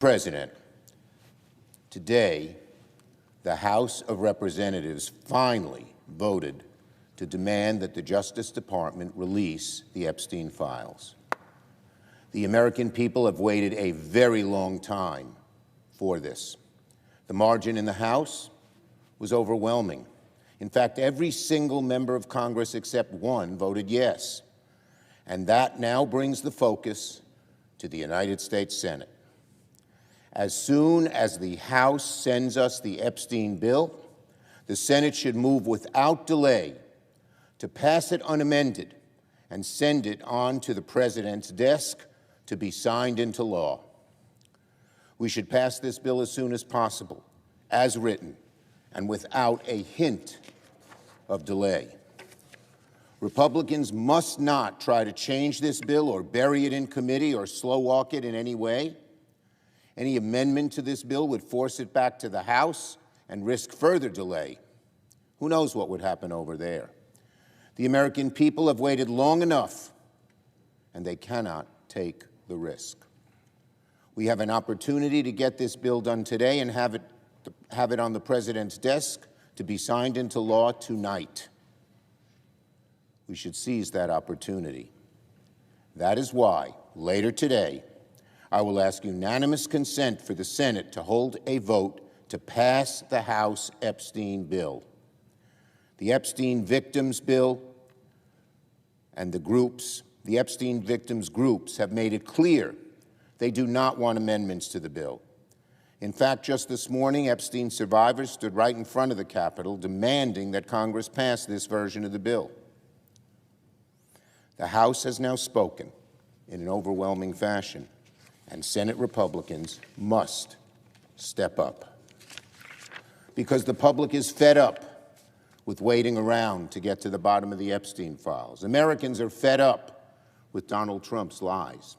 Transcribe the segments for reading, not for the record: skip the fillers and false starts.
President, today, the House of Representatives finally voted to demand that the Justice Department release the Epstein Files. The American people have waited a very long time for this. The margin in the House was overwhelming. In fact, every single member of Congress except one voted yes. And that now brings the focus to the United States Senate. As soon as the House sends us the Epstein bill, the Senate should move without delay to pass it unamended and send it on to the President's desk to be signed into law. We should pass this bill as soon as possible, as written, and without a hint of delay. Republicans must not try to change this bill or bury it in committee or slow walk it in any way. Any amendment to this bill would force it back to the House and risk further delay. Who knows what would happen over there? The American people have waited long enough, and they cannot take the risk. We have an opportunity to get this bill done today and have it on the President's desk to be signed into law tonight. We should seize that opportunity. That is why, later today, I will ask unanimous consent for the Senate to hold a vote to pass the House Epstein bill. The Epstein Victims Bill and the Epstein Victims groups have made it clear they do not want amendments to the bill. In fact, just this morning, Epstein survivors stood right in front of the Capitol demanding that Congress pass this version of the bill. The House has now spoken in an overwhelming fashion, and Senate Republicans must step up. Because the public is fed up with waiting around to get to the bottom of the Epstein files. Americans are fed up with Donald Trump's lies.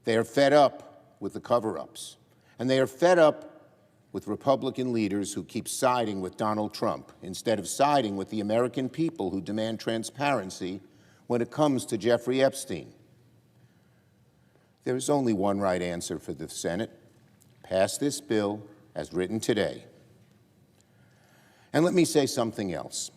They are fed up with the cover-ups. And they are fed up with Republican leaders who keep siding with Donald Trump instead of siding with the American people who demand transparency when it comes to Jeffrey Epstein. There is only one right answer for the Senate: pass this bill as written today. And let me say something else.